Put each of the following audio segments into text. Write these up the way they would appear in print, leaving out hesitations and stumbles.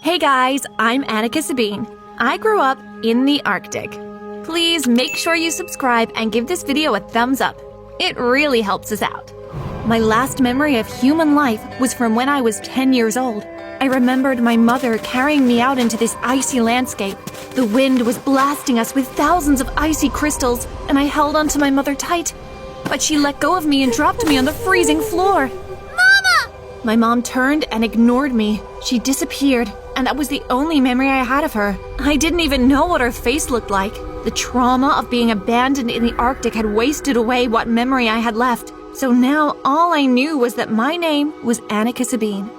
Hey guys, I'm Annika Sabine. I grew up in the Arctic. Please make sure you subscribe and give this video a thumbs up. It really helps us out. My last memory of human life was from when I was 10 years old. I remembered my mother carrying me out into this icy landscape. The wind was blasting us with thousands of icy crystals, and I held onto my mother tight. But she let go of me and dropped me on the freezing floor. Mama! My mom turned and ignored me. She disappeared, and that was the only memory I had of her. I didn't even know what her face looked like. The trauma of being abandoned in the Arctic had wasted away what memory I had left. So now all I knew was that my name was Annika Sabine.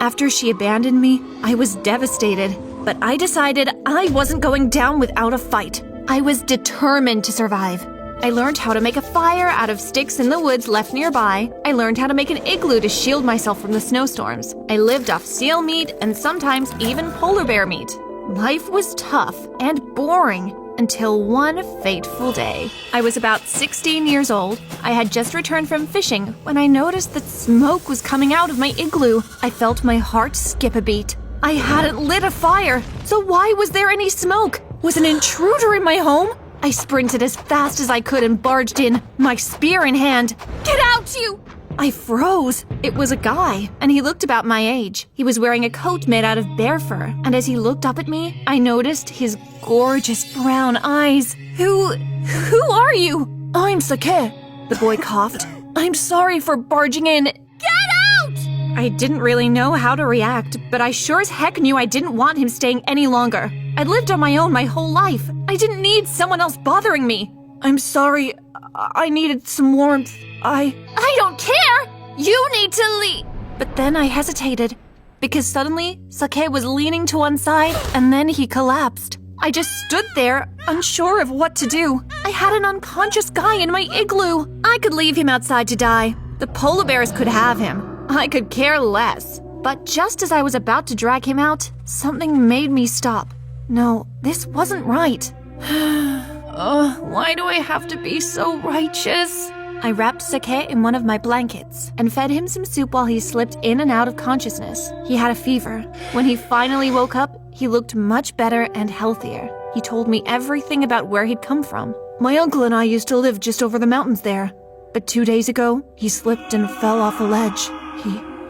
After she abandoned me, I was devastated. But I decided I wasn't going down without a fight. I was determined to survive. I learned how to make a fire out of sticks in the woods left nearby. I learned how to make an igloo to shield myself from the snowstorms. I lived off seal meat and sometimes even polar bear meat. Life was tough and boring until one fateful day. I was about 16 years old. I had just returned from fishing when I noticed that smoke was coming out of my igloo. I felt my heart skip a beat. I hadn't lit a fire, so why was there any smoke? Was an intruder in my home? I sprinted as fast as I could and barged in, my spear in hand. Get out, you! I froze. It was a guy, and he looked about my age. He was wearing a coat made out of bear fur, and as he looked up at me, I noticed his gorgeous brown eyes. Who are you? I'm Sake, the boy coughed. I'm sorry for barging in. Get out! I didn't really know how to react, but I sure as heck knew I didn't want him staying any longer. I'd lived on my own my whole life. I didn't need someone else bothering me. I'm sorry. I needed some warmth. I don't care! You need to leave! But then I hesitated, because suddenly, Sake was leaning to one side, and then he collapsed. I just stood there, unsure of what to do. I had an unconscious guy in my igloo. I could leave him outside to die. The polar bears could have him. I could care less. But just as I was about to drag him out, something made me stop. No, this wasn't right. Why do I have to be so righteous? I wrapped Sake in one of my blankets and fed him some soup while he slipped in and out of consciousness. He had a fever. When he finally woke up, he looked much better and healthier. He told me everything about where he'd come from. My uncle and I used to live just over the mountains there. But 2 days ago, he slipped and fell off a ledge.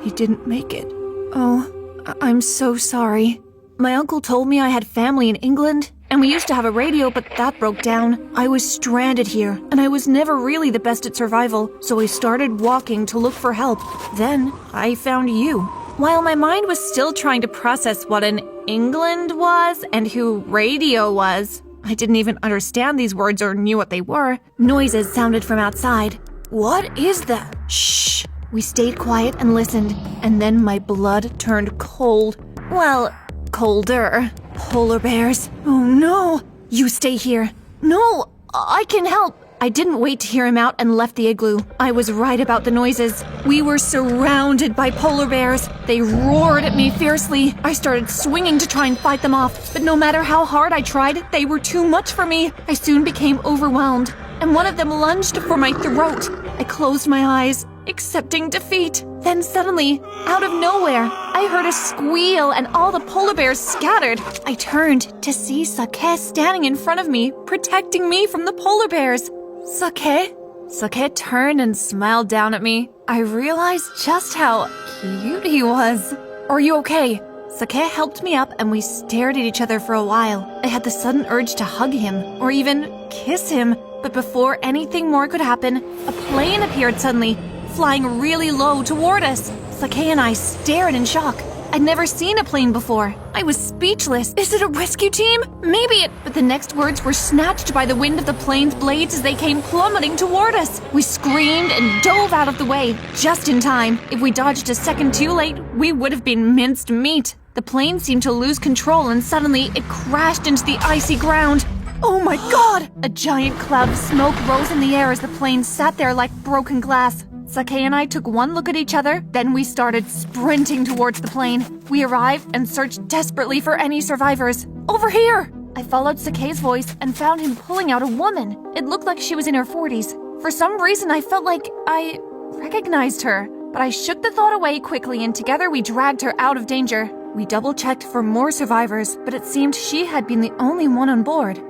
He didn't make it. Oh, I'm so sorry. My uncle told me I had family in England, and we used to have a radio, but that broke down. I was stranded here, and I was never really the best at survival, so I started walking to look for help. Then, I found you. While my mind was still trying to process what an England was and who radio was, I didn't even understand these words or knew what they were. Noises sounded from outside. What is that? Shh. We stayed quiet and listened, and then my blood turned cold. Well, colder. Polar bears. Oh no! You stay here. No, I can help. I didn't wait to hear him out and left the igloo. I was right about the noises. We were surrounded by polar bears. They roared at me fiercely. I started swinging to try and fight them off, but no matter how hard I tried, they were too much for me. I soon became overwhelmed, and one of them lunged for my throat. I closed my eyes, accepting defeat. Then suddenly, out of nowhere, I heard a squeal and all the polar bears scattered. I turned to see Sake standing in front of me, protecting me from the polar bears. Sake? Sake turned and smiled down at me. I realized just how cute he was. Are you okay? Sake helped me up and we stared at each other for a while. I had the sudden urge to hug him or even kiss him. But before anything more could happen, a plane appeared suddenly, flying really low toward us. Sake and I stared in shock. I'd never seen a plane before. I was speechless. Is it a rescue team? Maybe it... But the next words were snatched by the wind of the plane's blades as they came plummeting toward us. We screamed and dove out of the way, just in time. If we dodged a second too late, we would have been minced meat. The plane seemed to lose control and suddenly it crashed into the icy ground. Oh my god! A giant cloud of smoke rose in the air as the plane sat there like broken glass. Sake and I took one look at each other, then we started sprinting towards the plane. We arrived and searched desperately for any survivors. Over here! I followed Sake's voice and found him pulling out a woman. It looked like she was in her 40s. For some reason, I felt like I recognized her. But I shook the thought away quickly and together we dragged her out of danger. We double-checked for more survivors, but it seemed she had been the only one on board.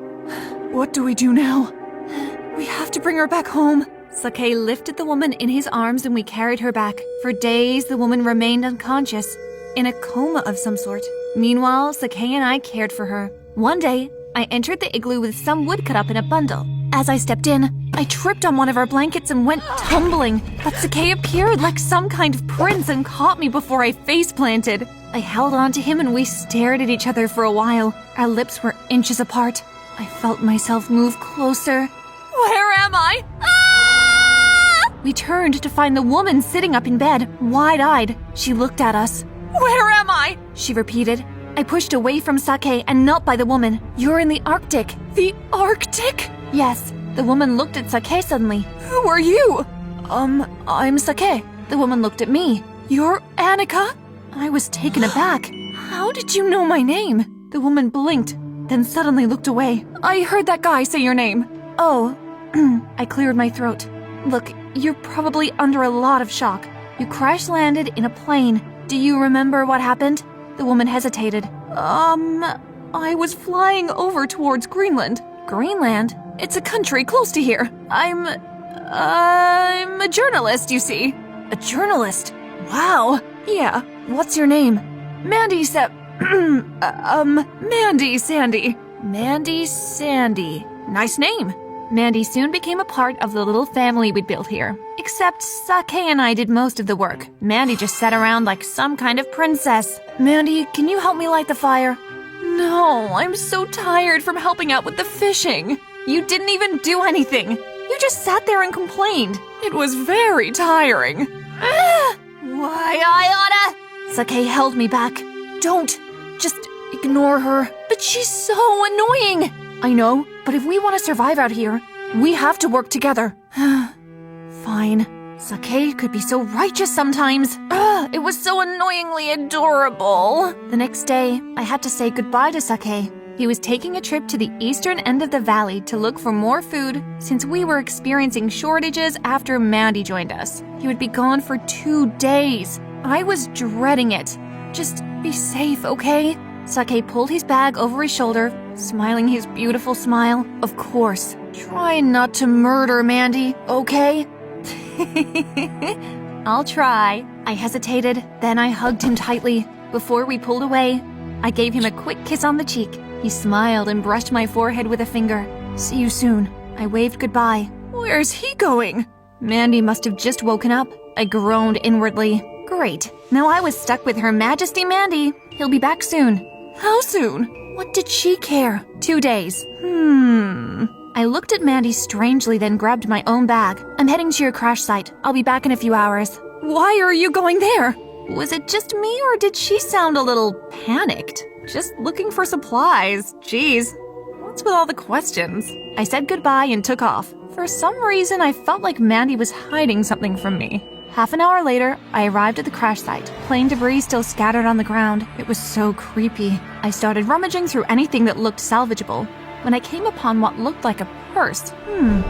What do we do now? We have to bring her back home. Sake lifted the woman in his arms and we carried her back. For days, the woman remained unconscious, in a coma of some sort. Meanwhile, Sake and I cared for her. One day, I entered the igloo with some wood cut up in a bundle. As I stepped in, I tripped on one of our blankets and went tumbling, but Sake appeared like some kind of prince and caught me before I face planted. I held on to him and we stared at each other for a while. Our lips were inches apart. I felt myself move closer. Where am I? Ah! We turned to find the woman sitting up in bed, wide-eyed. She looked at us. Where am I? She repeated. I pushed away from Sake and knelt by the woman. You're in the Arctic. The Arctic? Yes. The woman looked at Sake suddenly. Who are you? I'm Sake. The woman looked at me. You're Annika? I was taken aback. How did you know my name? The woman blinked, then suddenly looked away. I heard that guy say your name. Oh. I cleared my throat. Look, you're probably under a lot of shock. You crash-landed in a plane. Do you remember what happened? The woman hesitated. I was flying over towards Greenland. Greenland? It's a country close to here. I'm a journalist, you see. A journalist? Wow. Yeah. What's your name? Mandy Mandy Sandy. Mandy Sandy. Nice name. Mandy soon became a part of the little family we'd built here. Except Sake and I did most of the work. Mandy just sat around like some kind of princess. Mandy, can you help me light the fire? No, I'm so tired from helping out with the fishing. You didn't even do anything. You just sat there and complained. It was very tiring. Why I oughta... Sake held me back. Don't. Just ignore her. But she's so annoying. I know, but if we want to survive out here, we have to work together. Fine. Sake could be so righteous sometimes. It was so annoyingly adorable. The next day, I had to say goodbye to Sake. He was taking a trip to the eastern end of the valley to look for more food since we were experiencing shortages after Mandy joined us. He would be gone for 2 days. I was dreading it. Just be safe, okay? Sake pulled his bag over his shoulder, smiling his beautiful smile. Of course. Try not to murder Mandy, okay? I'll try. I hesitated, then I hugged him tightly. Before we pulled away, I gave him a quick kiss on the cheek. He smiled and brushed my forehead with a finger. See you soon. I waved goodbye. Where's he going? Mandy must have just woken up. I groaned inwardly. Great. Now I was stuck with Her Majesty Mandy. He'll be back soon. How soon? What did she care? 2 days. I looked at Mandy strangely, then grabbed my own bag. I'm heading to your crash site. I'll be back in a few hours. Why are you going there? Was it just me, or did she sound a little panicked? Just looking for supplies. Jeez. What's with all the questions? I said goodbye and took off. For some reason, I felt like Mandy was hiding something from me. Half an hour later, I arrived at the crash site. Plane debris still scattered on the ground. It was so creepy. I started rummaging through anything that looked salvageable when I came upon what looked like a purse.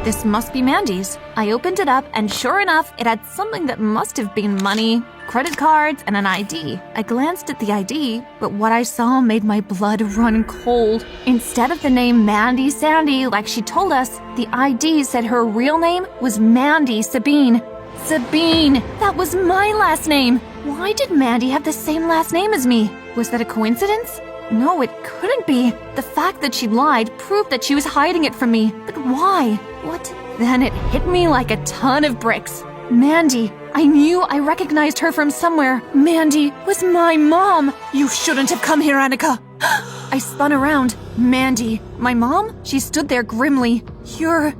This must be Mandy's. I opened it up, and sure enough, it had something that must have been money, credit cards, and an ID. I glanced at the ID, but what I saw made my blood run cold. Instead of the name Mandy Sandy, like she told us, the ID said her real name was Mandy Sabine. Sabine! That was my last name! Why did Mandy have the same last name as me? Was that a coincidence? No, it couldn't be. The fact that she lied proved that she was hiding it from me. But why? What? Then it hit me like a ton of bricks. Mandy. I knew I recognized her from somewhere. Mandy was my mom. You shouldn't have come here, Annika. I spun around. Mandy. My mom? She stood there grimly. You're...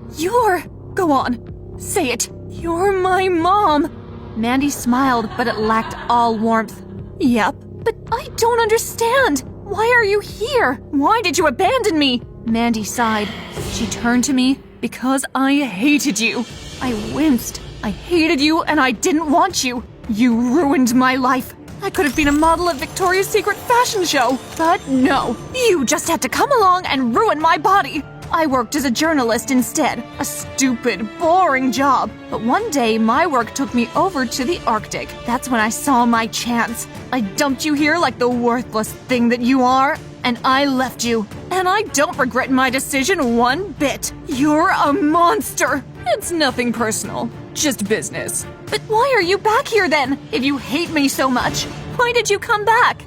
Go on. Say it. You're my mom. Mandy smiled, but it lacked all warmth. Yep. But I don't understand. Why are you here? Why did you abandon me? Mandy sighed. She turned to me. Because I hated you. I winced. I hated you and I didn't want you. You ruined my life. I could have been a model of Victoria's Secret fashion show. But no, you just had to come along and ruin my body. I worked as a journalist instead. A stupid, boring job. But one day, my work took me over to the Arctic. That's when I saw my chance. I dumped you here like the worthless thing that you are, and I left you. And I don't regret my decision one bit. You're a monster. It's nothing personal, just business. But why are you back here then? If you hate me so much, why did you come back?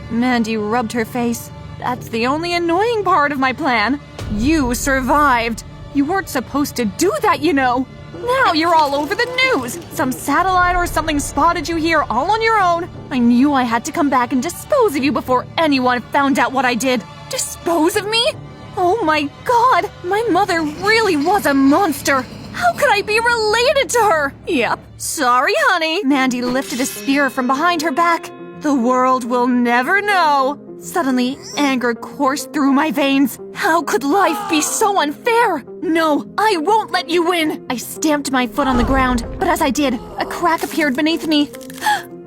Mandy rubbed her face. That's the only annoying part of my plan. You survived. You weren't supposed to do that, you know. Now you're all over the news. Some satellite or something spotted you here all on your own. I knew I had to come back and dispose of you before anyone found out what I did. Dispose of me? Oh my God, my mother really was a monster. How could I be related to her? Yep. Sorry, honey. Mandy lifted a spear from behind her back. The world will never know. Suddenly, anger coursed through my veins. How could life be so unfair? No, I won't let you win! I stamped my foot on the ground, but as I did, a crack appeared beneath me.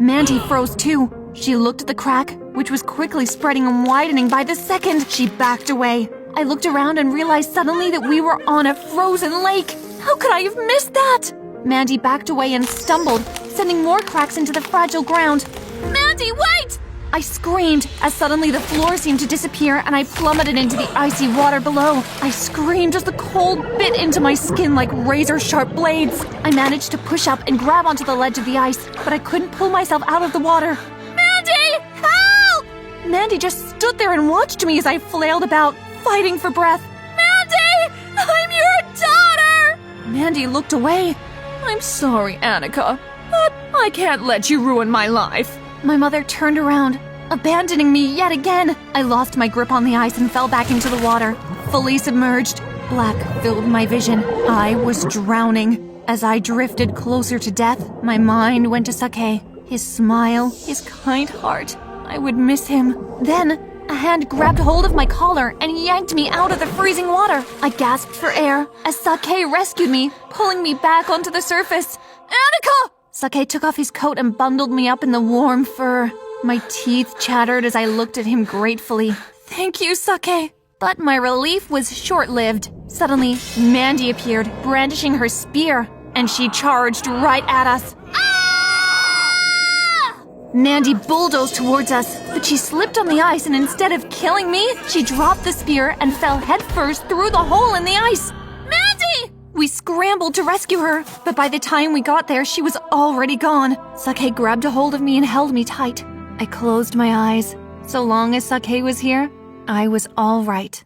Mandy froze too. She looked at the crack, which was quickly spreading and widening by the second. She backed away. I looked around and realized suddenly that we were on a frozen lake. How could I have missed that? Mandy backed away and stumbled, sending more cracks into the fragile ground. Mandy, wait! I screamed as suddenly the floor seemed to disappear and I plummeted into the icy water below. I screamed as the cold bit into my skin like razor-sharp blades. I managed to push up and grab onto the ledge of the ice, but I couldn't pull myself out of the water. Mandy! Help! Mandy just stood there and watched me as I flailed about, fighting for breath. Mandy! I'm your daughter! Mandy looked away. I'm sorry, Annika, but I can't let you ruin my life. My mother turned around, abandoning me yet again. I lost my grip on the ice and fell back into the water, fully submerged. Black filled my vision. I was drowning. As I drifted closer to death, my mind went to Sake. His smile, his kind heart. I would miss him. Then, a hand grabbed hold of my collar and yanked me out of the freezing water. I gasped for air as Sake rescued me, pulling me back onto the surface. Annika! Sake took off his coat and bundled me up in the warm fur. My teeth chattered as I looked at him gratefully. Thank you, Sake. But my relief was short-lived. Suddenly, Mandy appeared, brandishing her spear, and she charged right at us. Ah! Mandy bulldozed towards us, but she slipped on the ice and instead of killing me, she dropped the spear and fell headfirst through the hole in the ice. Mandy! We scrambled to rescue her, but by the time we got there, she was already gone. Sake grabbed a hold of me and held me tight. I closed my eyes. So long as Sake was here, I was all right.